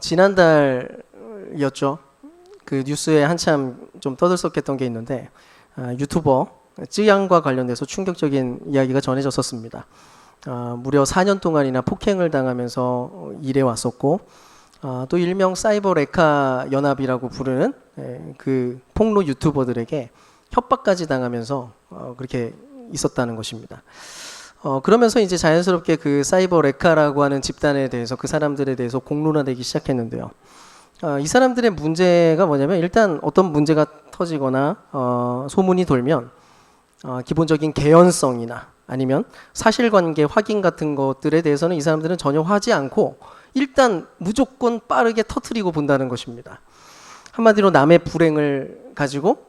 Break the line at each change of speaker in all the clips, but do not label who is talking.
지난달이었죠. 그 뉴스에 한참 좀 떠들썩했던 게 있는데 유튜버 쯔양과 관련돼서 충격적인 이야기가 전해졌었습니다. 무려 4년 동안이나 폭행을 당하면서 일해 왔었고 또 일명 사이버 레카 연합이라고 부르는 그 폭로 유튜버들에게 협박까지 당하면서 그렇게 있었다는 것입니다. 그러면서 이제 자연스럽게 그 사이버 레카라고 하는 집단에 대해서 그 사람들에 대해서 공론화되기 시작했는데요. 이 사람들의 문제가 뭐냐면 일단 어떤 문제가 터지거나 소문이 돌면 기본적인 개연성이나 아니면 사실관계 확인 같은 것들에 대해서는 이 사람들은 전혀 하지 않고 일단 무조건 빠르게 터뜨리고 본다는 것입니다. 한마디로 남의 불행을 가지고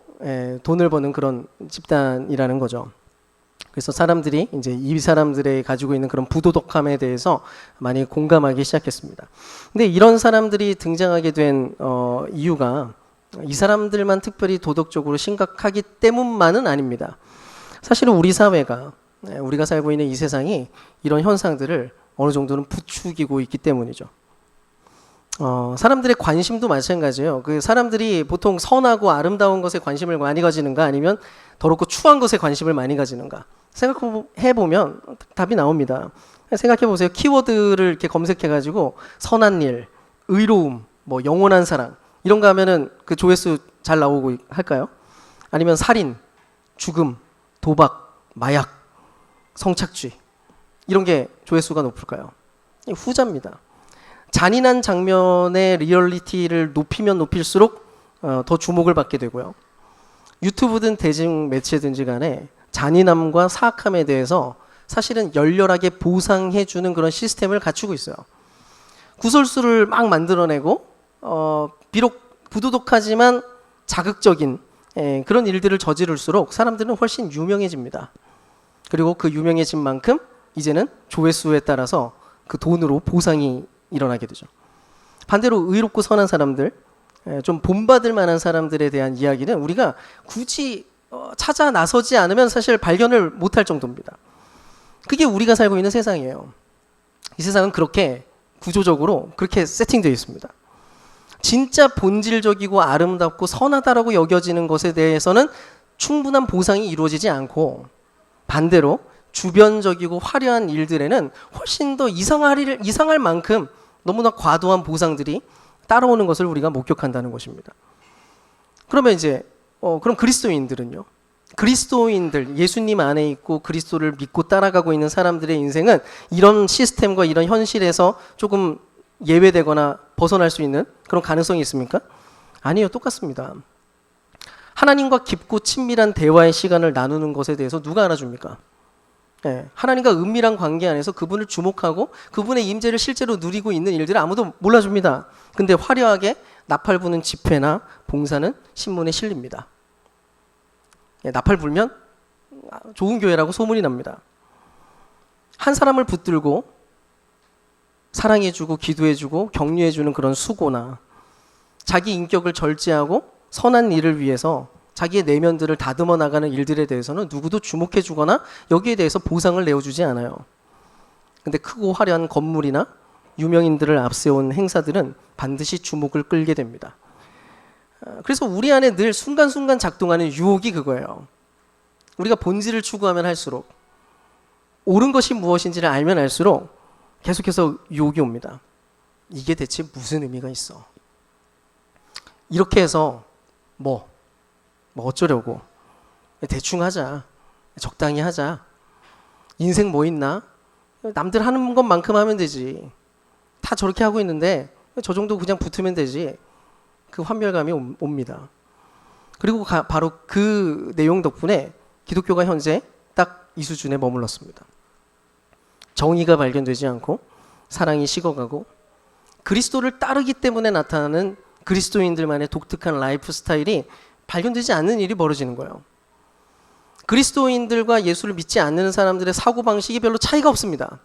돈을 버는 그런 집단이라는 거죠. 그래서 사람들이 이제 이 사람들의 가지고 있는 그런 부도덕함에 대해서 많이 공감하기 시작했습니다. 근데 이런 사람들이 등장하게 된 이유가 이 사람들만 특별히 도덕적으로 심각하기 때문만은 아닙니다. 사실은 우리 사회가 우리가 살고 있는 이 세상이 이런 현상들을 어느 정도는 부추기고 있기 때문이죠. 사람들의 관심도 마찬가지예요. 그 사람들이 보통 선하고 아름다운 것에 관심을 많이 가지는가 아니면 더럽고 추한 것에 관심을 많이 가지는가 생각해보면 답이 나옵니다. 생각해보세요. 키워드를 이렇게 검색해가지고 선한 일, 의로움, 뭐 영원한 사랑 이런 거 하면은 그 조회수 잘 나오고 할까요? 아니면 살인, 죽음, 도박, 마약, 성착취 이런 게 조회수가 높을까요? 후자입니다. 잔인한 장면의 리얼리티를 높이면 높일수록 더 주목을 받게 되고요. 유튜브든 대중 매체든지 간에 잔인함과 사악함에 대해서 사실은 열렬하게 보상해주는 그런 시스템을 갖추고 있어요. 구설수를 막 만들어내고 비록 부도덕하지만 자극적인 그런 일들을 저지를수록 사람들은 훨씬 유명해집니다. 그리고 그 유명해진 만큼 이제는 조회수에 따라서 그 돈으로 보상이 일어나게 되죠. 반대로 의롭고 선한 사람들, 좀 본받을 만한 사람들에 대한 이야기는 우리가 굳이 찾아 나서지 않으면 사실 발견을 못할 정도입니다. 그게 우리가 살고 있는 세상이에요. 이 세상은 그렇게 구조적으로 그렇게 세팅되어 있습니다. 진짜 본질적이고 아름답고 선하다라고 여겨지는 것에 대해서는 충분한 보상이 이루어지지 않고 반대로 주변적이고 화려한 일들에는 훨씬 더 이상할 만큼 너무나 과도한 보상들이 따라오는 것을 우리가 목격한다는 것입니다. 그러면 이제 그럼 그리스도인들은요? 그리스도인들, 예수님 안에 있고 그리스도를 믿고 따라가고 있는 사람들의 인생은 이런 시스템과 이런 현실에서 조금 예외되거나 벗어날 수 있는 그런 가능성이 있습니까? 아니요, 똑같습니다. 하나님과 깊고 친밀한 대화의 시간을 나누는 것에 대해서 누가 알아줍니까? 하나님과 은밀한 관계 안에서 그분을 주목하고 그분의 임재를 실제로 누리고 있는 일들을 아무도 몰라줍니다. 근데 화려하게 나팔 부는 집회나 봉사는 신문에 실립니다. 나팔 불면 좋은 교회라고 소문이 납니다. 한 사람을 붙들고 사랑해주고 기도해주고 격려해주는 그런 수고나 자기 인격을 절제하고 선한 일을 위해서 자기의 내면들을 다듬어 나가는 일들에 대해서는 누구도 주목해주거나 여기에 대해서 보상을 내어주지 않아요. 근데 크고 화려한 건물이나 유명인들을 앞세운 행사들은 반드시 주목을 끌게 됩니다. 그래서 우리 안에 늘 순간순간 작동하는 유혹이 그거예요. 우리가 본질을 추구하면 할수록 옳은 것이 무엇인지를 알면 알수록 계속해서 유혹이 옵니다. 이게 대체 무슨 의미가 있어? 이렇게 해서 뭐 어쩌려고? 대충 하자. 적당히 하자. 인생 뭐 있나? 남들 하는 것만큼 하면 되지. 다 저렇게 하고 있는데 저 정도 그냥 붙으면 되지. 그 환멸감이 옵니다. 그리고 바로 그 내용 덕분에 기독교가 현재 딱 이 수준에 머물렀습니다. 정의가 발견되지 않고 사랑이 식어가고 그리스도를 따르기 때문에 나타나는 그리스도인들만의 독특한 라이프 스타일이 발견되지 않는 일이 벌어지는 거예요. 그리스도인들과 예수를 믿지 않는 사람들의 사고방식이 별로 차이가 없습니다.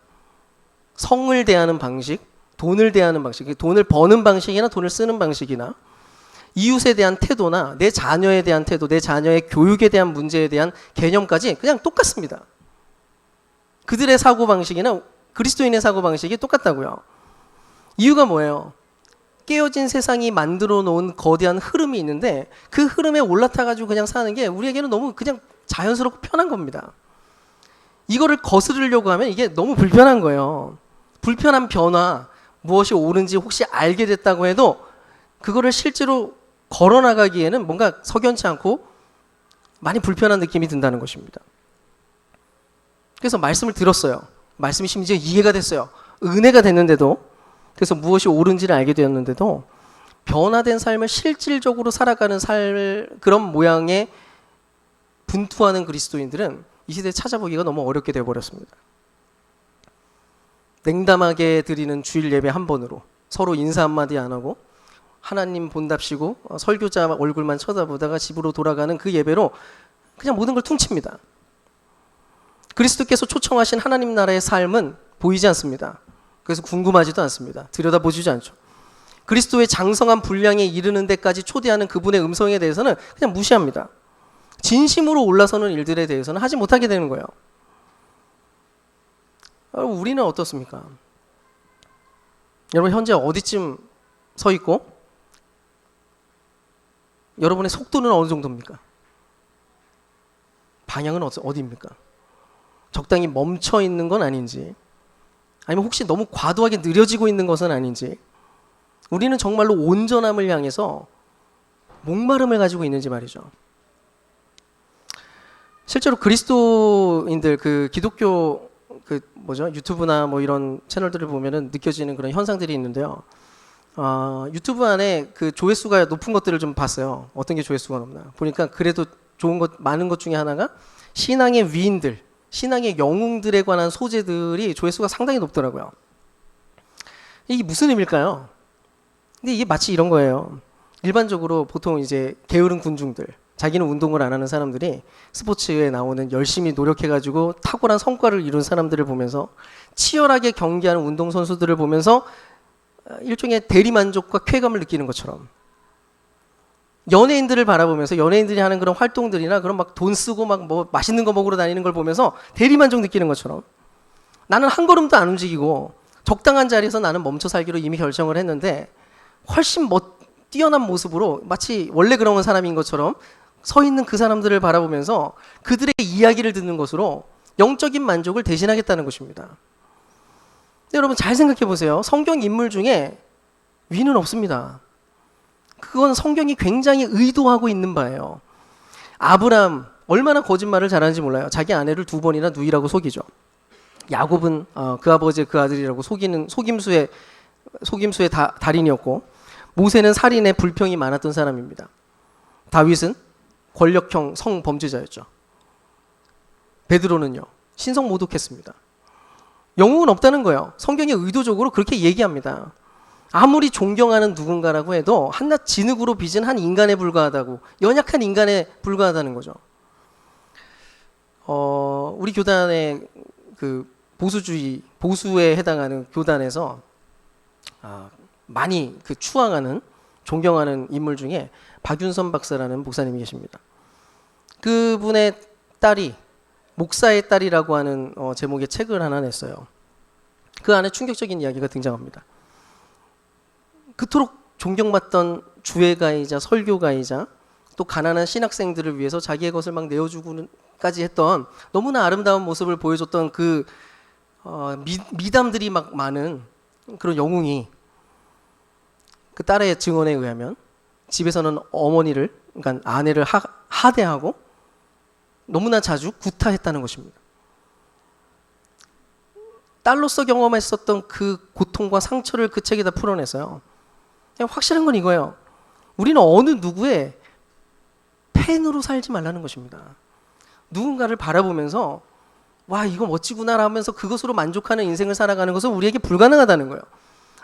성을 대하는 방식, 돈을 대하는 방식, 돈을 버는 방식이나 돈을 쓰는 방식이나 이웃에 대한 태도나 내 자녀에 대한 태도, 내 자녀의 교육에 대한 문제에 대한 개념까지 그냥 똑같습니다. 그들의 사고방식이나 그리스도인의 사고방식이 똑같다고요. 이유가 뭐예요? 깨어진 세상이 만들어 놓은 거대한 흐름이 있는데 그 흐름에 올라타가지고 그냥 사는 게 우리에게는 너무 그냥 자연스럽고 편한 겁니다. 이거를 거스르려고 하면 이게 너무 불편한 거예요. 불편한 변화, 무엇이 옳은지 혹시 알게 됐다고 해도 그거를 실제로 걸어나가기에는 뭔가 석연치 않고 많이 불편한 느낌이 든다는 것입니다. 그래서 말씀을 들었어요. 말씀이 심지어 이해가 됐어요. 은혜가 됐는데도, 그래서 무엇이 옳은지를 알게 되었는데도 변화된 삶을 실질적으로 살아가는 그런 모양의 분투하는 그리스도인들은 이 시대에 찾아보기가 너무 어렵게 되어버렸습니다. 냉담하게 드리는 주일 예배 한 번으로 서로 인사 한마디 안 하고 하나님 본답시고 설교자 얼굴만 쳐다보다가 집으로 돌아가는 그 예배로 그냥 모든 걸 퉁칩니다. 그리스도께서 초청하신 하나님 나라의 삶은 보이지 않습니다. 그래서 궁금하지도 않습니다. 들여다보지도 않죠. 그리스도의 장성한 분량에 이르는 데까지 초대하는 그분의 음성에 대해서는 그냥 무시합니다. 진심으로 올라서는 일들에 대해서는 하지 못하게 되는 거예요. 여러분, 우리는 어떻습니까? 여러분, 현재 어디쯤 서 있고 여러분의 속도는 어느 정도입니까? 방향은 어디입니까? 적당히 멈춰 있는 건 아닌지, 아니면 혹시 너무 과도하게 느려지고 있는 것은 아닌지, 우리는 정말로 온전함을 향해서 목마름을 가지고 있는지 말이죠. 실제로 그리스도인들, 기독교 유튜브나 뭐 이런 채널들을 보면은 느껴지는 그런 현상들이 있는데요. 유튜브 안에 그 조회수가 높은 것들을 좀 봤어요. 어떤 게 조회수가 높나 보니까 그래도 좋은 것, 많은 것 중에 하나가 신앙의 위인들, 신앙의 영웅들에 관한 소재들이 조회수가 상당히 높더라고요. 이게 무슨 의미일까요? 근데 이게 마치 이런 거예요. 일반적으로 보통 이제 게으른 군중들, 자기는 운동을 안 하는 사람들이 스포츠에 나오는 열심히 노력해가지고 탁월한 성과를 이룬 사람들을 보면서, 치열하게 경기하는 운동선수들을 보면서 일종의 대리만족과 쾌감을 느끼는 것처럼, 연예인들을 바라보면서 연예인들이 하는 그런 활동들이나 그런 막 돈 쓰고 막 뭐 맛있는 거 먹으러 다니는 걸 보면서 대리만족 느끼는 것처럼, 나는 한 걸음도 안 움직이고 적당한 자리에서 나는 멈춰 살기로 이미 결정을 했는데 훨씬 뛰어난 모습으로 마치 원래 그런 사람인 것처럼 서 있는 그 사람들을 바라보면서 그들의 이야기를 듣는 것으로 영적인 만족을 대신하겠다는 것입니다. 근데 여러분, 잘 생각해 보세요. 성경 인물 중에 위는 없습니다. 그건 성경이 굉장히 의도하고 있는 바예요. 아브람, 얼마나 거짓말을 잘하는지 몰라요. 자기 아내를 2번이나 누이라고 속이죠. 야곱은 그 아버지 그 아들이라고 속이는 속임수의 달인이었고, 모세는 살인에 불평이 많았던 사람입니다. 다윗은 권력형 성범죄자였죠. 베드로는요, 신성 모독했습니다. 영웅은 없다는 거예요. 성경이 의도적으로 그렇게 얘기합니다. 아무리 존경하는 누군가라고 해도 한낱 진흙으로 빚은 한 인간에 불과하다고, 연약한 인간에 불과하다는 거죠. 우리 교단의 그 보수에 해당하는 교단에서 많이 추앙하는, 존경하는 인물 중에 박윤선 박사라는 목사님이 계십니다. 그분의 딸이 목사의 딸이라고 하는 제목의 책을 하나 냈어요. 그 안에 충격적인 이야기가 등장합니다. 그토록 존경받던 주회가이자 설교가이자 또 가난한 신학생들을 위해서 자기의 것을 막 내어주고까지 했던, 너무나 아름다운 모습을 보여줬던 그 미담들이 막 많은 그런 영웅이, 그 딸의 증언에 의하면 집에서는 어머니를, 그러니까 아내를 하대하고 너무나 자주 구타했다는 것입니다. 딸로서 경험했었던 그 고통과 상처를 그 책에다 풀어내서요, 그냥 확실한 건 이거예요. 우리는 어느 누구의 팬으로 살지 말라는 것입니다. 누군가를 바라보면서 와, 이거 멋지구나 하면서 그것으로 만족하는 인생을 살아가는 것은 우리에게 불가능하다는 거예요.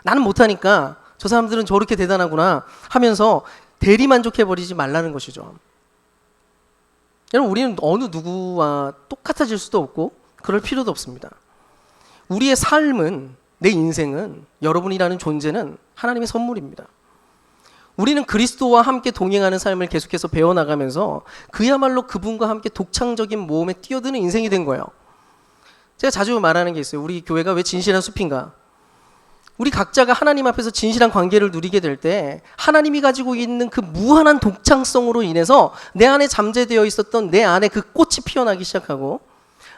나는 못하니까 저 사람들은 저렇게 대단하구나 하면서 대리만족해버리지 말라는 것이죠. 여러분, 우리는 어느 누구와 똑같아질 수도 없고 그럴 필요도 없습니다. 우리의 삶은, 내 인생은, 여러분이라는 존재는 하나님의 선물입니다. 우리는 그리스도와 함께 동행하는 삶을 계속해서 배워나가면서 그야말로 그분과 함께 독창적인 모험에 뛰어드는 인생이 된 거예요. 제가 자주 말하는 게 있어요. 우리 교회가 왜 진실한 숲인가? 우리 각자가 하나님 앞에서 진실한 관계를 누리게 될 때 하나님이 가지고 있는 그 무한한 독창성으로 인해서 내 안에 잠재되어 있었던 내 안에 그 꽃이 피어나기 시작하고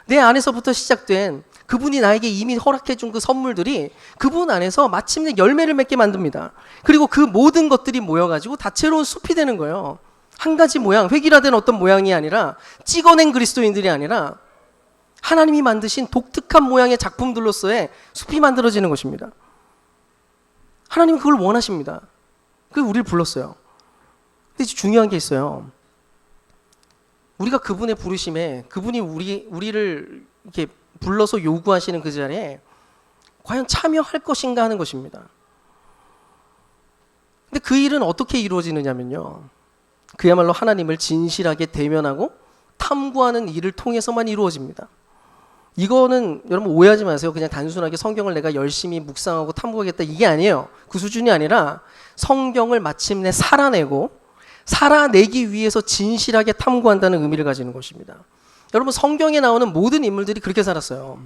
내 안에서부터 시작된 그분이 나에게 이미 허락해 준 그 선물들이 그분 안에서 마침내 열매를 맺게 만듭니다. 그리고 그 모든 것들이 모여가지고 다채로운 숲이 되는 거예요. 한 가지 모양, 획일화된 어떤 모양이 아니라 찍어낸 그리스도인들이 아니라 하나님이 만드신 독특한 모양의 작품들로서의 숲이 만들어지는 것입니다. 하나님은 그걸 원하십니다. 그게 우리를 불렀어요. 근데 중요한 게 있어요. 우리가 그분의 부르심에 그분이 우리를 이렇게 불러서 요구하시는 그 자리에 과연 참여할 것인가 하는 것입니다. 근데 그 일은 어떻게 이루어지느냐면요. 그야말로 하나님을 진실하게 대면하고 탐구하는 일을 통해서만 이루어집니다. 이거는 여러분 오해하지 마세요. 그냥 단순하게 성경을 내가 열심히 묵상하고 탐구하겠다 이게 아니에요. 그 수준이 아니라 성경을 마침내 살아내기 위해서 진실하게 탐구한다는 의미를 가지는 것입니다. 여러분 성경에 나오는 모든 인물들이 그렇게 살았어요.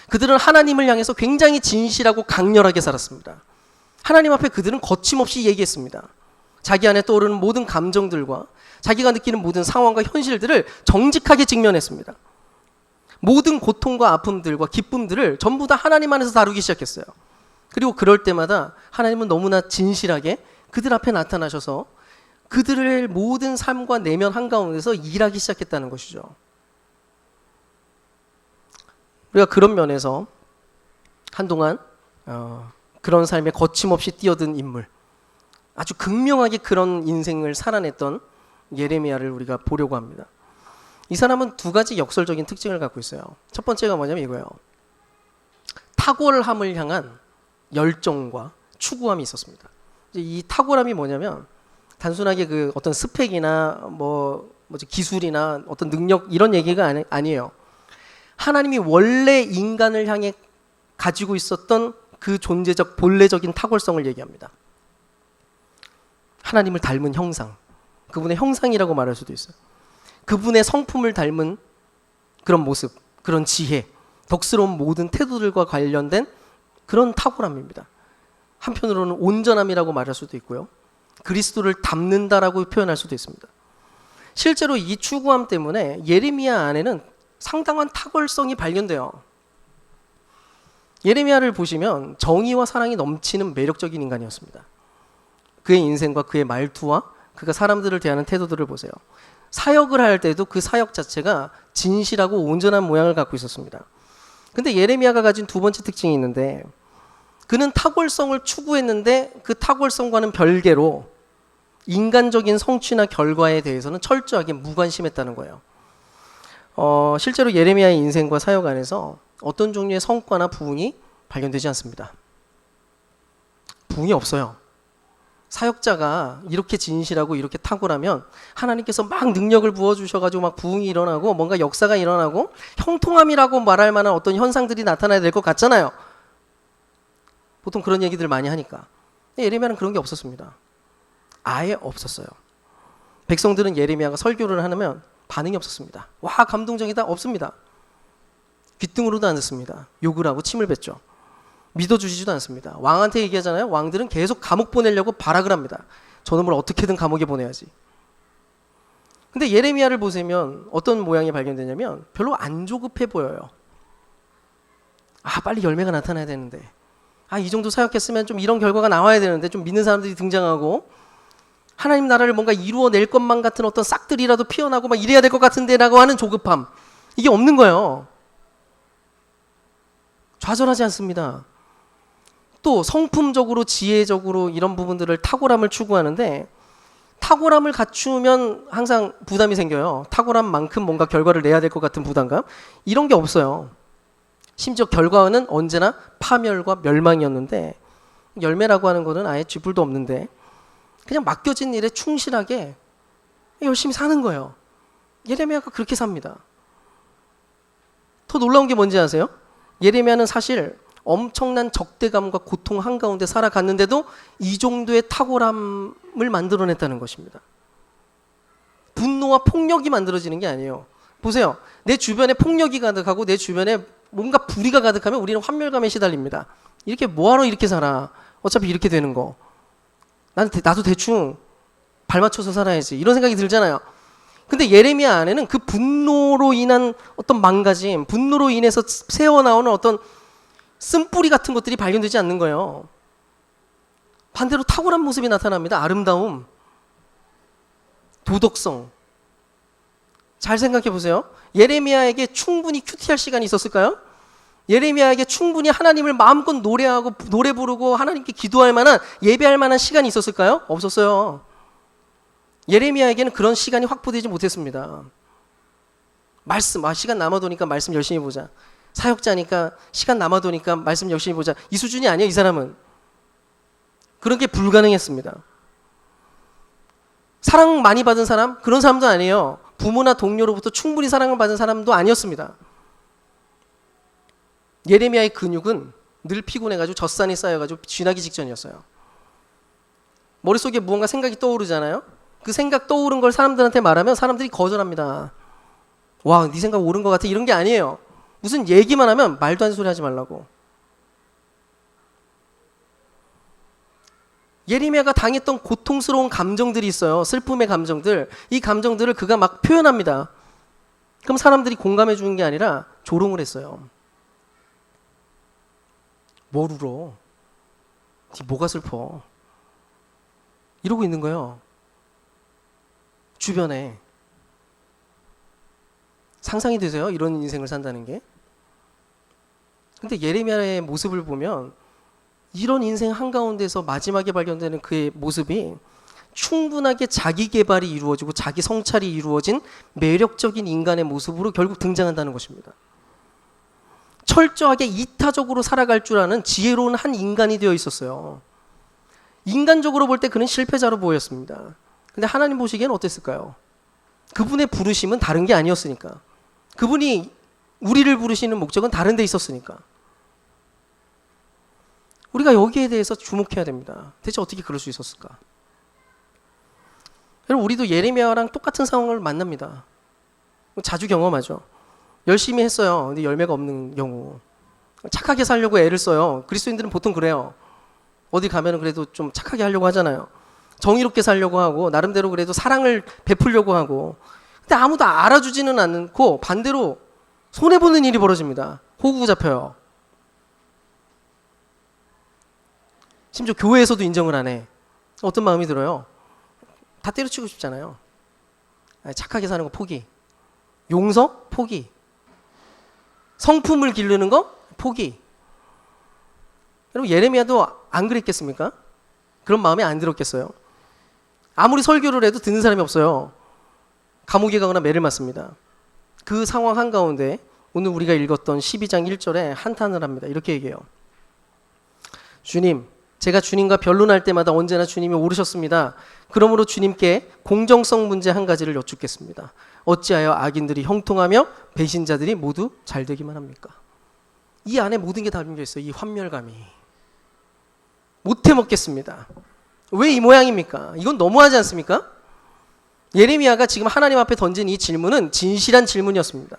그들은 하나님을 향해서 굉장히 진실하고 강렬하게 살았습니다. 하나님 앞에 그들은 거침없이 얘기했습니다. 자기 안에 떠오르는 모든 감정들과 자기가 느끼는 모든 상황과 현실들을 정직하게 직면했습니다. 모든 고통과 아픔들과 기쁨들을 전부 다 하나님 안에서 다루기 시작했어요. 그리고 그럴 때마다 하나님은 너무나 진실하게 그들 앞에 나타나셔서 그들의 모든 삶과 내면 한가운데서 일하기 시작했다는 것이죠. 우리가 그런 면에서 한동안 그런 삶에 거침없이 뛰어든 인물, 아주 극명하게 그런 인생을 살아냈던 예레미야를 우리가 보려고 합니다. 이 사람은 두 가지 역설적인 특징을 갖고 있어요. 첫 번째가 뭐냐면 이거예요. 탁월함을 향한 열정과 추구함이 있었습니다. 이 탁월함이 뭐냐면 단순하게 그 어떤 스펙이나 기술이나 어떤 능력 이런 얘기가 아니에요. 하나님이 원래 인간을 향해 가지고 있었던 그 존재적 본래적인 탁월성을 얘기합니다. 하나님을 닮은 형상, 그분의 형상이라고 말할 수도 있어요. 그분의 성품을 닮은 그런 모습, 그런 지혜, 덕스러운 모든 태도들과 관련된 그런 탁월함입니다. 한편으로는 온전함이라고 말할 수도 있고요. 그리스도를 닮는다라고 표현할 수도 있습니다. 실제로 이 추구함 때문에 예레미야 안에는 상당한 탁월성이 발견돼요. 예레미야를 보시면 정의와 사랑이 넘치는 매력적인 인간이었습니다. 그의 인생과 그의 말투와 그가 사람들을 대하는 태도들을 보세요. 사역을 할 때도 그 사역 자체가 진실하고 온전한 모양을 갖고 있었습니다. 근데 예레미야가 가진 두 번째 특징이 있는데 그는 탁월성을 추구했는데 그 탁월성과는 별개로 인간적인 성취나 결과에 대해서는 철저하게 무관심했다는 거예요. 실제로 예레미야의 인생과 사역 안에서 어떤 종류의 성과나 부흥이 발견되지 않습니다. 부흥이 없어요. 사역자가 이렇게 진실하고 이렇게 탁월하면 하나님께서 막 능력을 부어주셔가지고 막 부흥이 일어나고 뭔가 역사가 일어나고 형통함이라고 말할 만한 어떤 현상들이 나타나야 될 것 같잖아요. 보통 그런 얘기들 많이 하니까. 예레미야는 그런 게 없었습니다. 아예 없었어요. 백성들은 예레미야가 설교를 하면 반응이 없었습니다. 와 감동적이다 없습니다. 귓등으로도 안 듣습니다. 욕을 하고 침을 뱉죠. 믿어주시지도 않습니다. 왕한테 얘기하잖아요. 왕들은 계속 감옥 보내려고 발악을 합니다. 저놈을 어떻게든 감옥에 보내야지. 근데 예레미야를 보시면 어떤 모양이 발견되냐면 별로 안 조급해 보여요. 아 빨리 열매가 나타나야 되는데 이 정도 사역했으면 좀 이런 결과가 나와야 되는데 좀 믿는 사람들이 등장하고 하나님 나라를 뭔가 이루어낼 것만 같은 어떤 싹들이라도 피어나고 막 이래야 될 것 같은데 라고 하는 조급함 이게 없는 거예요. 좌절하지 않습니다. 또 성품적으로 지혜적으로 이런 부분들을 탁월함을 추구하는데 탁월함을 갖추면 항상 부담이 생겨요. 탁월함만큼 뭔가 결과를 내야 될 것 같은 부담감 이런 게 없어요. 심지어 결과는 언제나 파멸과 멸망이었는데 열매라고 하는 거는 아예 쥐뿔도 없는데 그냥 맡겨진 일에 충실하게 열심히 사는 거예요. 예레미야가 그렇게 삽니다. 더 놀라운 게 뭔지 아세요? 예레미야는 사실 엄청난 적대감과 고통 한가운데 살아갔는데도 이 정도의 탁월함을 만들어냈다는 것입니다. 분노와 폭력이 만들어지는 게 아니에요. 보세요. 내 주변에 폭력이 가득하고 내 주변에 뭔가 불의가 가득하면 우리는 환멸감에 시달립니다. 이렇게 뭐하러 이렇게 살아? 어차피 이렇게 되는 거. 나도 대충 발 맞춰서 살아야지. 이런 생각이 들잖아요. 근데 예레미야 안에는 그 분노로 인한 어떤 망가짐, 분노로 인해서 새어나오는 어떤 쓴뿌리 같은 것들이 발견되지 않는 거예요. 반대로 탁월한 모습이 나타납니다. 아름다움, 도덕성. 잘 생각해 보세요. 예레미야에게 충분히 큐티할 시간이 있었을까요? 예레미야에게 충분히 하나님을 마음껏 노래하고 노래 부르고 하나님께 기도할 만한, 예배할 만한 시간이 있었을까요? 없었어요. 예레미야에게는 그런 시간이 확보되지 못했습니다. 말씀, 시간 남아도니까 말씀 열심히 보자. 사역자니까 시간 남아도니까 말씀 열심히 보자. 이 수준이 아니에요, 이 사람은. 그런 게 불가능했습니다. 사랑 많이 받은 사람? 그런 사람도 아니에요. 부모나 동료로부터 충분히 사랑을 받은 사람도 아니었습니다. 예레미야의 근육은 늘 피곤해가지고 젖산이 쌓여가지고 쥐나기 직전이었어요. 머릿속에 무언가 생각이 떠오르잖아요. 그 생각 떠오른 걸 사람들한테 말하면 사람들이 거절합니다. 와, 네 생각 옳은 것 같아. 이런 게 아니에요. 무슨 얘기만 하면 말도 안 되는 소리 하지 말라고. 예레미야가 당했던 고통스러운 감정들이 있어요. 슬픔의 감정들. 이 감정들을 그가 막 표현합니다. 그럼 사람들이 공감해 주는 게 아니라 조롱을 했어요. 뭘 울어? 네 뭐가 슬퍼? 이러고 있는 거예요. 주변에. 상상이 되세요? 이런 인생을 산다는 게? 근데 예레미야의 모습을 보면 이런 인생 한가운데서 마지막에 발견되는 그의 모습이 충분하게 자기 개발이 이루어지고 자기 성찰이 이루어진 매력적인 인간의 모습으로 결국 등장한다는 것입니다. 철저하게 이타적으로 살아갈 줄 아는 지혜로운 한 인간이 되어 있었어요. 인간적으로 볼 때 그는 실패자로 보였습니다. 근데 하나님 보시기엔 어땠을까요? 그분의 부르심은 다른 게 아니었으니까. 그분이 우리를 부르시는 목적은 다른 데 있었으니까. 우리가 여기에 대해서 주목해야 됩니다. 대체 어떻게 그럴 수 있었을까? 여러분, 우리도 예레미야랑 똑같은 상황을 만납니다. 자주 경험하죠. 열심히 했어요. 근데 열매가 없는 경우. 착하게 살려고 애를 써요. 그리스도인들은 보통 그래요. 어디 가면은 그래도 좀 착하게 하려고 하잖아요. 정의롭게 살려고 하고 나름대로 그래도 사랑을 베풀려고 하고. 근데 아무도 알아주지는 않고 반대로 손해보는 일이 벌어집니다. 호구 잡혀요. 심지어 교회에서도 인정을 안 해. 어떤 마음이 들어요? 다 때려치고 싶잖아요. 착하게 사는 거 포기. 용서? 포기. 성품을 기르는 거? 포기. 여러분, 예레미야도 안 그랬겠습니까? 그런 마음이 안 들었겠어요? 아무리 설교를 해도 듣는 사람이 없어요. 감옥에 가거나 매를 맞습니다. 그 상황 한가운데 오늘 우리가 읽었던 12장 1절에 한탄을 합니다. 이렇게 얘기해요. 주님, 제가 주님과 변론할 때마다 언제나 주님이 옳으셨습니다. 그러므로 주님께 공정성 문제 한 가지를 여쭙겠습니다. 어찌하여 악인들이 형통하며 배신자들이 모두 잘되기만 합니까? 이 안에 모든 게 담겨 있어요. 이 환멸감이. 못해 먹겠습니다. 왜 이 모양입니까? 이건 너무하지 않습니까? 예레미야가 지금 하나님 앞에 던진 이 질문은 진실한 질문이었습니다.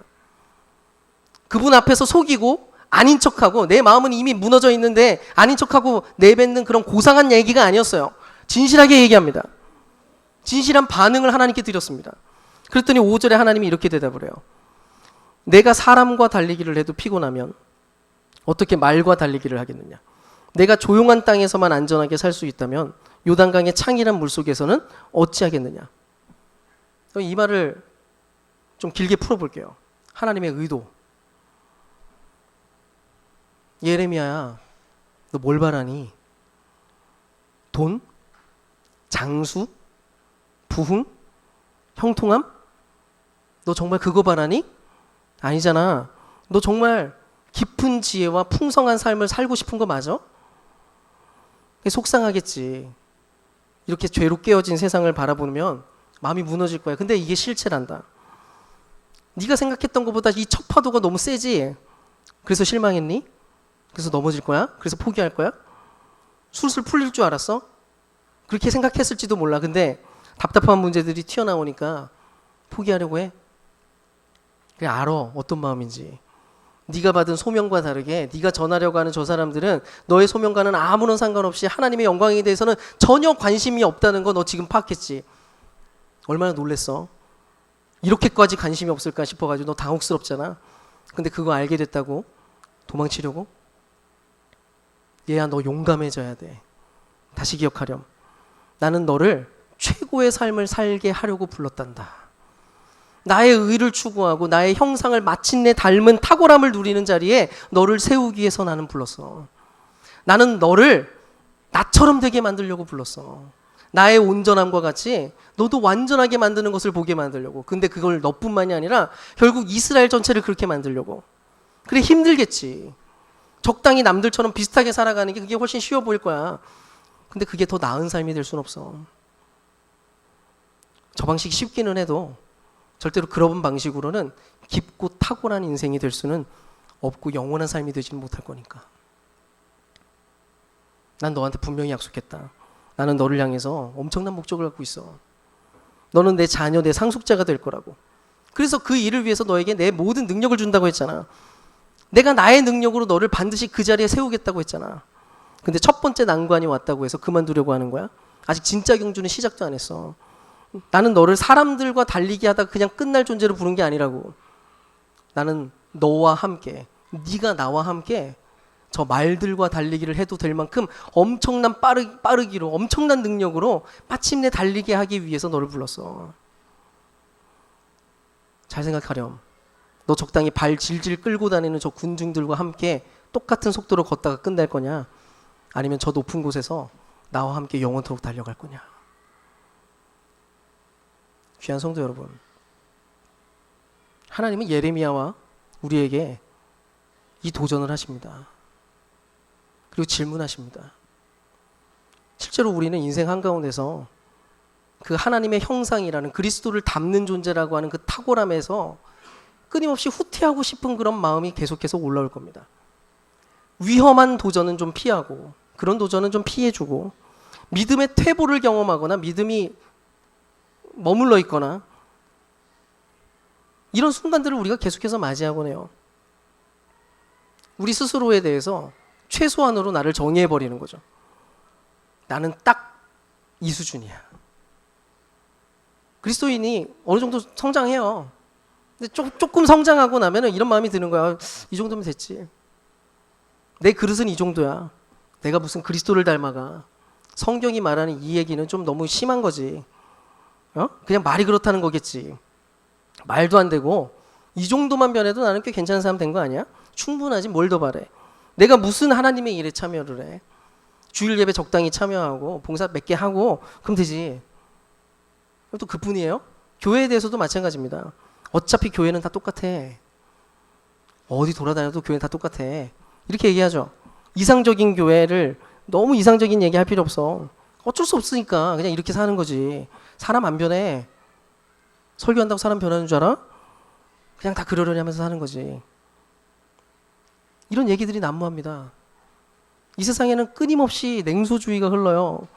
그분 앞에서 속이고 아닌 척하고 내 마음은 이미 무너져 있는데 아닌 척하고 내뱉는 그런 고상한 얘기가 아니었어요. 진실하게 얘기합니다. 진실한 반응을 하나님께 드렸습니다. 그랬더니 5절에 하나님이 이렇게 대답을 해요. 내가 사람과 달리기를 해도 피곤하면 어떻게 말과 달리기를 하겠느냐. 내가 조용한 땅에서만 안전하게 살 수 있다면 요단강의 창이란 물속에서는 어찌하겠느냐. 이 말을 좀 길게 풀어볼게요. 하나님의 의도. 예레미야야, 너 뭘 바라니? 돈? 장수? 부흥? 형통함? 너 정말 그거 바라니? 아니잖아. 너 정말 깊은 지혜와 풍성한 삶을 살고 싶은 거 맞아? 속상하겠지. 이렇게 죄로 깨어진 세상을 바라보면 마음이 무너질 거야. 근데 이게 실체란다. 네가 생각했던 것보다 이 척파도가 너무 세지? 그래서 실망했니? 그래서 넘어질 거야? 그래서 포기할 거야? 술술 풀릴 줄 알았어? 그렇게 생각했을지도 몰라. 근데 답답한 문제들이 튀어나오니까 포기하려고 해? 그래, 알아. 어떤 마음인지. 네가 받은 소명과 다르게 네가 전하려고 하는 저 사람들은 너의 소명과는 아무런 상관없이 하나님의 영광에 대해서는 전혀 관심이 없다는 거 너 지금 파악했지? 얼마나 놀랬어? 이렇게까지 관심이 없을까 싶어가지고 너 당혹스럽잖아. 근데 그거 알게 됐다고 도망치려고? 얘야, 너 용감해져야 돼. 다시 기억하렴. 나는 너를 최고의 삶을 살게 하려고 불렀단다. 나의 의를 추구하고 나의 형상을 마침내 닮은 탁월함을 누리는 자리에 너를 세우기 위해서 나는 불렀어. 나는 너를 나처럼 되게 만들려고 불렀어. 나의 온전함과 같이 너도 완전하게 만드는 것을 보게 만들려고. 근데 그걸 너뿐만이 아니라 결국 이스라엘 전체를 그렇게 만들려고. 그래, 힘들겠지. 적당히 남들처럼 비슷하게 살아가는 게 그게 훨씬 쉬워 보일 거야. 근데 그게 더 나은 삶이 될 수는 없어. 저 방식이 쉽기는 해도 절대로 그런 방식으로는 깊고 탁월한 인생이 될 수는 없고 영원한 삶이 되지는 못할 거니까. 난 너한테 분명히 약속했다. 나는 너를 향해서 엄청난 목적을 갖고 있어. 너는 내 자녀, 내 상속자가 될 거라고. 그래서 그 일을 위해서 너에게 내 모든 능력을 준다고 했잖아. 내가 나의 능력으로 너를 반드시 그 자리에 세우겠다고 했잖아. 근데 첫 번째 난관이 왔다고 해서 그만두려고 하는 거야? 아직 진짜 경주는 시작도 안 했어. 나는 너를 사람들과 달리기 하다가 그냥 끝날 존재로 부른 게 아니라고. 나는 너와 함께, 네가 나와 함께 저 말들과 달리기를 해도 될 만큼 엄청난 빠르기로, 엄청난 능력으로 마침내 달리게 하기 위해서 너를 불렀어. 잘 생각하렴. 너 적당히 발 질질 끌고 다니는 저 군중들과 함께 똑같은 속도로 걷다가 끝날 거냐? 아니면 저 높은 곳에서 나와 함께 영원토록 달려갈 거냐? 귀한 성도 여러분, 하나님은 예레미야와 우리에게 이 도전을 하십니다. 그리고 질문하십니다. 실제로 우리는 인생 한가운데서 그 하나님의 형상이라는 그리스도를 닮는 존재라고 하는 그 탁월함에서 끊임없이 후퇴하고 싶은 그런 마음이 계속해서 올라올 겁니다. 위험한 도전은 좀 피하고, 그런 도전은 좀 피해주고, 믿음의 퇴보를 경험하거나 믿음이 머물러 있거나 이런 순간들을 우리가 계속해서 맞이하곤 해요. 우리 스스로에 대해서 최소한으로 나를 정의해버리는 거죠. 나는 딱 이 수준이야. 그리스도인이 어느 정도 성장해요. 근데 조금 성장하고 나면은 이런 마음이 드는 거야. 이 정도면 됐지. 내 그릇은 이 정도야. 내가 무슨 그리스도를 닮아가. 성경이 말하는 이 얘기는 좀 너무 심한 거지. 그냥 말이 그렇다는 거겠지. 말도 안 되고 이 정도만 변해도 나는 꽤 괜찮은 사람 된 거 아니야? 충분하지, 뭘 더 바래. 내가 무슨 하나님의 일에 참여를 해. 주일 예배 적당히 참여하고 봉사 몇 개 하고 그럼 되지. 또 그뿐이에요? 교회에 대해서도 마찬가지입니다. 어차피 교회는 다 똑같아. 어디 돌아다녀도 교회는 다 똑같아. 이렇게 얘기하죠. 이상적인 교회를 너무 이상적인 얘기할 필요 없어. 어쩔 수 없으니까 그냥 이렇게 사는 거지. 사람 안 변해. 설교한다고 사람 변하는 줄 알아? 그냥 다 그러려니 하면서 사는 거지. 이런 얘기들이 난무합니다. 이 세상에는 끊임없이 냉소주의가 흘러요.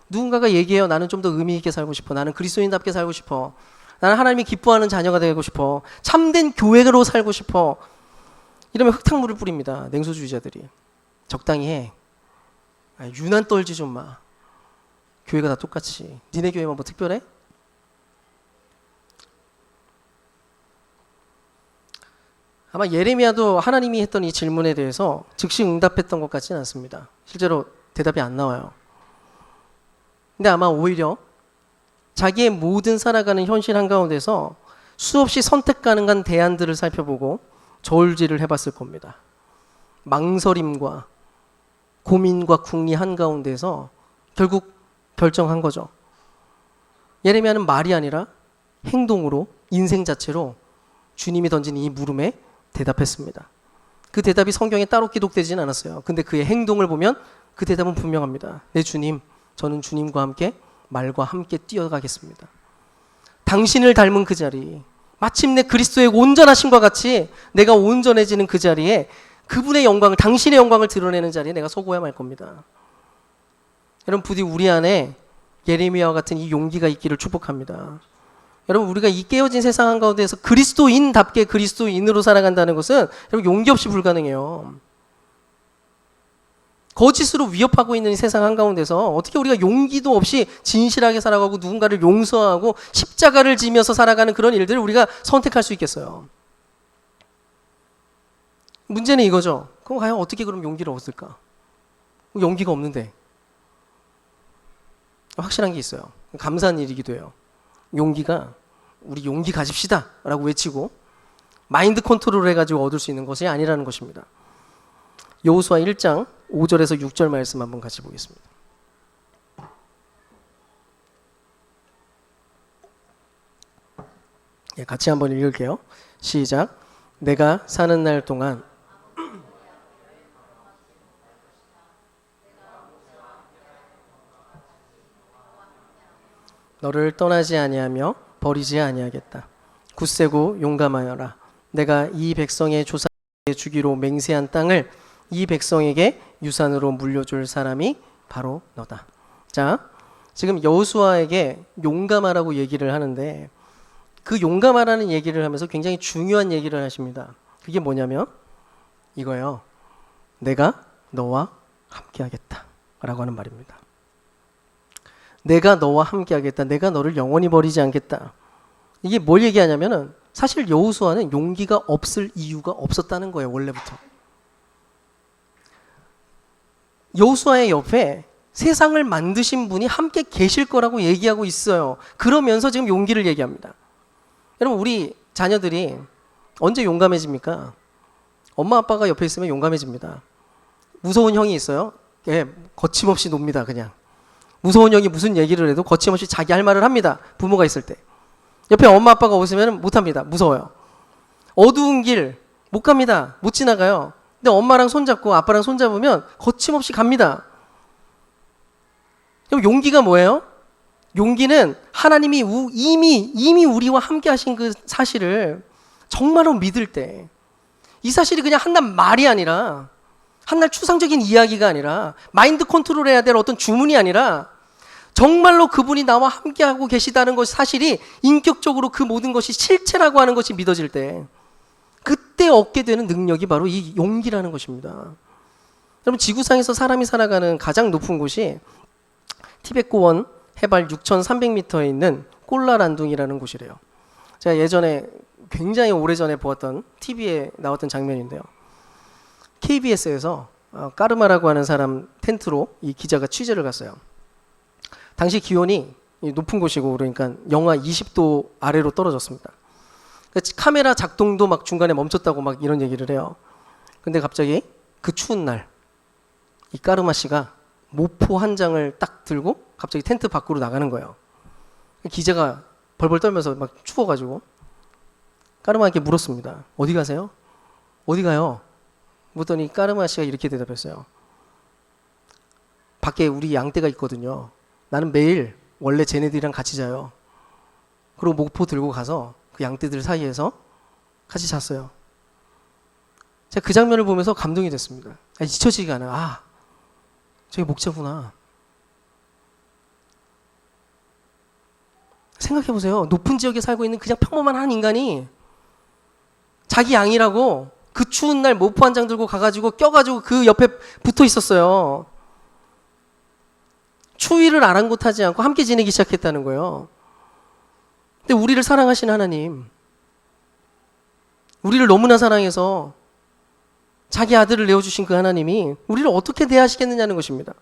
누군가가 얘기해요. 나는 좀 더 의미 있게 살고 싶어. 나는 그리스도인답게 살고 싶어. 나는 하나님이 기뻐하는 자녀가 되고 싶어. 참된 교회로 살고 싶어. 이러면 흙탕물을 뿌립니다. 냉소주의자들이. 적당히 해. 유난 떨지 좀 마. 교회가 다 똑같이. 니네 교회만 뭐 특별해? 아마 예레미야도 하나님이 했던 이 질문에 대해서 즉시 응답했던 것 같지는 않습니다. 실제로 대답이 안 나와요. 근데 아마 오히려 자기의 모든 살아가는 현실 한가운데서 수없이 선택 가능한 대안들을 살펴보고 저울질을 해봤을 겁니다. 망설임과 고민과 궁리 한가운데서 결국 결정한 거죠. 예레미야는 말이 아니라 행동으로, 인생 자체로 주님이 던진 이 물음에 대답했습니다. 그 대답이 성경에 따로 기록되지는 않았어요. 근데 그의 행동을 보면 그 대답은 분명합니다. 내 주님, 저는 주님과 함께 말과 함께 뛰어가겠습니다. 당신을 닮은 그 자리, 마침내 그리스도의 온전하심과 같이 내가 온전해지는 그 자리에 그분의 영광을, 당신의 영광을 드러내는 자리에 내가 서고야 말 겁니다. 여러분, 부디 우리 안에 예레미야와 같은 이 용기가 있기를 축복합니다. 여러분, 우리가 이 깨어진 세상 한가운데에서 그리스도인답게 그리스도인으로 살아간다는 것은 여러분 용기 없이 불가능해요. 거짓으로 위협하고 있는 이 세상 한가운데서 어떻게 우리가 용기도 없이 진실하게 살아가고 누군가를 용서하고 십자가를 지면서 살아가는 그런 일들을 우리가 선택할 수 있겠어요? 문제는 이거죠. 그럼 과연 어떻게 그럼 용기를 얻을까? 용기가 없는데. 확실한 게 있어요. 감사한 일이기도 해요. 용기가 우리 용기 가집시다 라고 외치고 마인드 컨트롤을 해가지고 얻을 수 있는 것이 아니라는 것입니다. 여호수아 1장 5절에서 6절 말씀 한번 같이 보겠습니다. 예, 같이 한번 읽을게요. 시작. 내가 사는 날 동안 너를 떠나지 아니하며 버리지 아니하겠다. 굳세고 용감하여라. 내가 이 백성의 조상에게 주기로 맹세한 땅을 이 백성에게 유산으로 물려줄 사람이 바로 너다. 자, 지금 여호수아에게 용감하라고 얘기를 하는데 그 용감하라는 얘기를 하면서 굉장히 중요한 얘기를 하십니다. 그게 뭐냐면 이거예요. 내가 너와 함께하겠다 라고 하는 말입니다. 내가 너와 함께하겠다. 내가 너를 영원히 버리지 않겠다. 이게 뭘 얘기하냐면은 사실 여호수아는 용기가 없을 이유가 없었다는 거예요. 원래부터. 여호수아의 옆에 세상을 만드신 분이 함께 계실 거라고 얘기하고 있어요. 그러면서 지금 용기를 얘기합니다. 여러분, 우리 자녀들이 언제 용감해집니까? 엄마 아빠가 옆에 있으면 용감해집니다. 무서운 형이 있어요. 예, 거침없이 놉니다. 그냥. 무서운 형이 무슨 얘기를 해도 거침없이 자기 할 말을 합니다. 부모가 있을 때. 옆에 엄마 아빠가 오시면 못합니다. 무서워요. 어두운 길 못 갑니다. 못 지나가요. 근데 엄마랑 손잡고 아빠랑 손잡으면 거침없이 갑니다. 그럼 용기가 뭐예요? 용기는 하나님이 이미 우리와 함께 하신 그 사실을 정말로 믿을 때, 이 사실이 그냥 한낱 말이 아니라 한낱 추상적인 이야기가 아니라 마인드 컨트롤해야 될 어떤 주문이 아니라 정말로 그분이 나와 함께하고 계시다는 것이 사실이 인격적으로 그 모든 것이 실체라고 하는 것이 믿어질 때 그때 얻게 되는 능력이 바로 이 용기라는 것입니다. 여러분, 지구상에서 사람이 살아가는 가장 높은 곳이 티베트 고원 해발 6,300m에 있는 꼴라란둥이라는 곳이래요. 제가 예전에 굉장히 오래전에 보았던 TV에 나왔던 장면인데요. KBS에서 까르마라고 하는 사람 텐트로 이 기자가 취재를 갔어요. 당시 기온이 높은 곳이고 그러니까 영하 20도 아래로 떨어졌습니다. 카메라 작동도 막 중간에 멈췄다고 막 이런 얘기를 해요. 근데 갑자기 그 추운 날 이 까르마 씨가 모포 한 장을 딱 들고 갑자기 텐트 밖으로 나가는 거예요. 기자가 벌벌 떨면서 막 추워가지고 까르마에게 물었습니다. 어디 가세요? 어디 가요? 묻더니 까르마 씨가 이렇게 대답했어요. 밖에 우리 양떼가 있거든요. 나는 매일 원래 쟤네들이랑 같이 자요. 그리고 목포 들고 가서 그 양떼들 사이에서 같이 잤어요. 제가 그 장면을 보면서 감동이 됐습니다. 잊혀지지가 않아요. 저게 목자구나. 생각해보세요. 높은 지역에 살고 있는 그냥 평범한 한 인간이 자기 양이라고 그 추운 날 모포 한 장 들고 가가지고 껴가지고 그 옆에 붙어 있었어요. 추위를 아랑곳하지 않고 함께 지내기 시작했다는 거예요. 근데 우리를 사랑하신 하나님, 우리를 너무나 사랑해서 자기 아들을 내어주신 그 하나님이 우리를 어떻게 대하시겠느냐는 것입니다.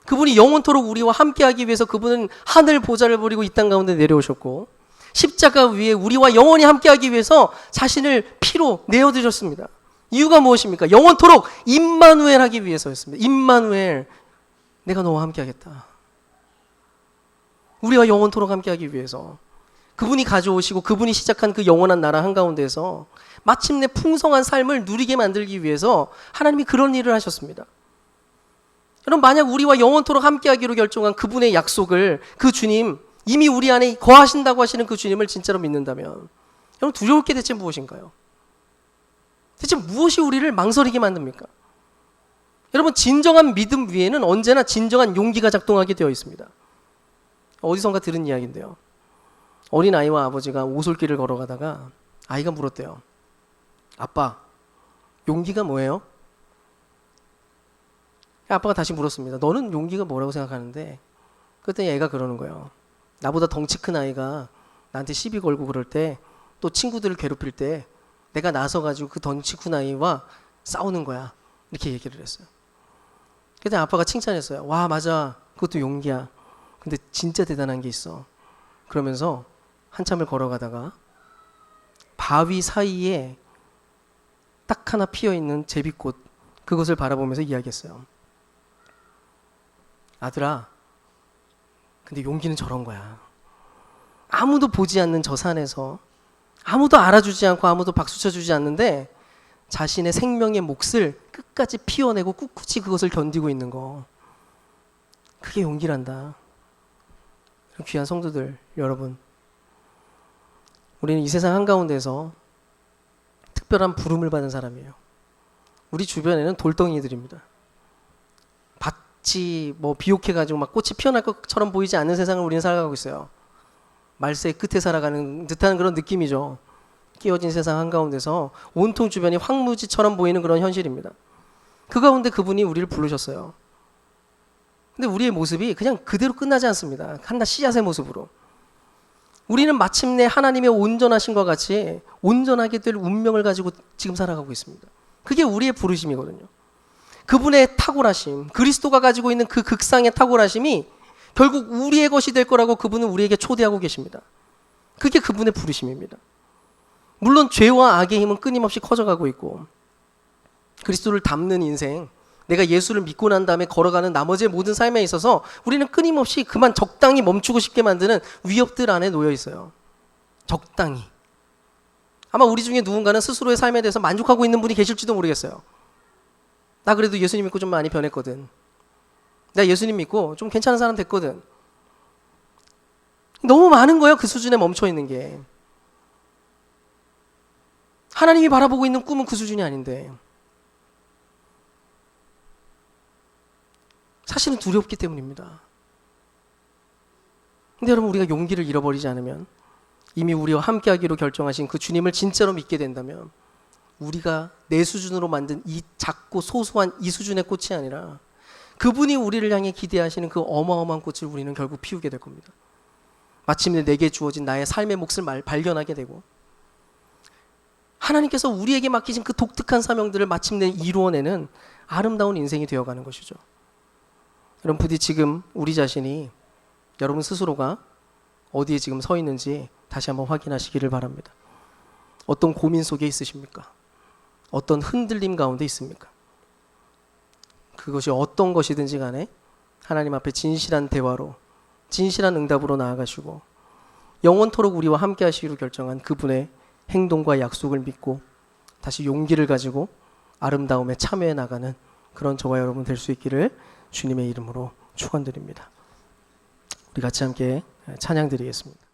그분이 영원토록 우리와 함께하기 위해서 그분은 하늘 보좌를 버리고 이 땅 가운데 내려오셨고 십자가 위에 우리와 영원히 함께하기 위해서 자신을 피로 내어드렸습니다. 이유가 무엇입니까? 영원토록 임마누엘 하기 위해서였습니다. 임마누엘, 내가 너와 함께하겠다. 우리와 영원토록 함께하기 위해서 그분이 가져오시고 그분이 시작한 그 영원한 나라 한가운데서 마침내 풍성한 삶을 누리게 만들기 위해서 하나님이 그런 일을 하셨습니다. 여러분, 만약 우리와 영원토록 함께하기로 결정한 그분의 약속을, 그 주님, 이미 우리 안에 거하신다고 하시는 그 주님을 진짜로 믿는다면 여러분, 두려울 게 대체 무엇인가요? 대체 무엇이 우리를 망설이게 만듭니까? 여러분, 진정한 믿음 위에는 언제나 진정한 용기가 작동하게 되어 있습니다. 어디선가 들은 이야기인데요. 어린아이와 아버지가 오솔길을 걸어가다가 아이가 물었대요. 아빠, 용기가 뭐예요? 아빠가 다시 물었습니다. 너는 용기가 뭐라고 생각하는데? 그랬더니 애가 그러는 거예요. 나보다 덩치 큰 아이가 나한테 시비 걸고 그럴 때, 또 친구들을 괴롭힐 때 내가 나서가지고 그 덩치 큰 아이와 싸우는 거야. 이렇게 얘기를 했어요. 그때 아빠가 칭찬했어요. 와, 맞아. 그것도 용기야. 근데 진짜 대단한 게 있어. 그러면서 한참을 걸어가다가 바위 사이에 딱 하나 피어있는 제비꽃, 그것을 바라보면서 이야기했어요. 아들아, 근데 용기는 저런 거야. 아무도 보지 않는 저 산에서 아무도 알아주지 않고 아무도 박수 쳐주지 않는데 자신의 생명의 몫을 끝까지 피워내고 꿋꿋이 그것을 견디고 있는 거, 그게 용기란다. 귀한 성도들 여러분, 우리는 이 세상 한가운데서 특별한 부름을 받은 사람이에요. 우리 주변에는 돌덩이들입니다. 밭이 비옥해가지고 막 꽃이 피어날 것처럼 보이지 않는 세상을 우리는 살아가고 있어요. 말세의 끝에 살아가는 듯한 그런 느낌이죠. 끼어진 세상 한가운데서 온통 주변이 황무지처럼 보이는 그런 현실입니다. 그 가운데 그분이 우리를 부르셨어요. 근데 우리의 모습이 그냥 그대로 끝나지 않습니다. 한낱 씨앗의 모습으로. 우리는 마침내 하나님의 온전하심과 같이 온전하게 될 운명을 가지고 지금 살아가고 있습니다. 그게 우리의 부르심이거든요. 그분의 탁월하심, 그리스도가 가지고 있는 그 극상의 탁월하심이 결국 우리의 것이 될 거라고 그분은 우리에게 초대하고 계십니다. 그게 그분의 부르심입니다. 물론 죄와 악의 힘은 끊임없이 커져가고 있고, 그리스도를 닮는 인생, 내가 예수를 믿고 난 다음에 걸어가는 나머지의 모든 삶에 있어서 우리는 끊임없이 그만 적당히 멈추고 싶게 만드는 위협들 안에 놓여 있어요. 적당히. 아마 우리 중에 누군가는 스스로의 삶에 대해서 만족하고 있는 분이 계실지도 모르겠어요. 나 그래도 예수님 믿고 좀 많이 변했거든. 나 예수님 믿고 좀 괜찮은 사람 됐거든. 너무 많은 거예요, 그 수준에 멈춰 있는 게. 하나님이 바라보고 있는 꿈은 그 수준이 아닌데. 사실은 두렵기 때문입니다. 근데 여러분, 우리가 용기를 잃어버리지 않으면, 이미 우리와 함께하기로 결정하신 그 주님을 진짜로 믿게 된다면, 우리가 내 수준으로 만든 이 작고 소소한 이 수준의 꽃이 아니라 그분이 우리를 향해 기대하시는 그 어마어마한 꽃을 우리는 결국 피우게 될 겁니다. 마침내 내게 주어진 나의 삶의 몫을 발견하게 되고, 하나님께서 우리에게 맡기신 그 독특한 사명들을 마침내 이루어내는 아름다운 인생이 되어가는 것이죠. 여러분, 부디 지금 우리 자신이, 여러분 스스로가 어디에 지금 서 있는지 다시 한번 확인하시기를 바랍니다. 어떤 고민 속에 있으십니까? 어떤 흔들림 가운데 있습니까? 그것이 어떤 것이든지 간에 하나님 앞에 진실한 대화로, 진실한 응답으로 나아가시고 영원토록 우리와 함께 하시기로 결정한 그분의 행동과 약속을 믿고 다시 용기를 가지고 아름다움에 참여해 나가는 그런 저와 여러분 될 수 있기를 주님의 이름으로 축원드립니다. 우리 같이 함께 찬양 드리겠습니다.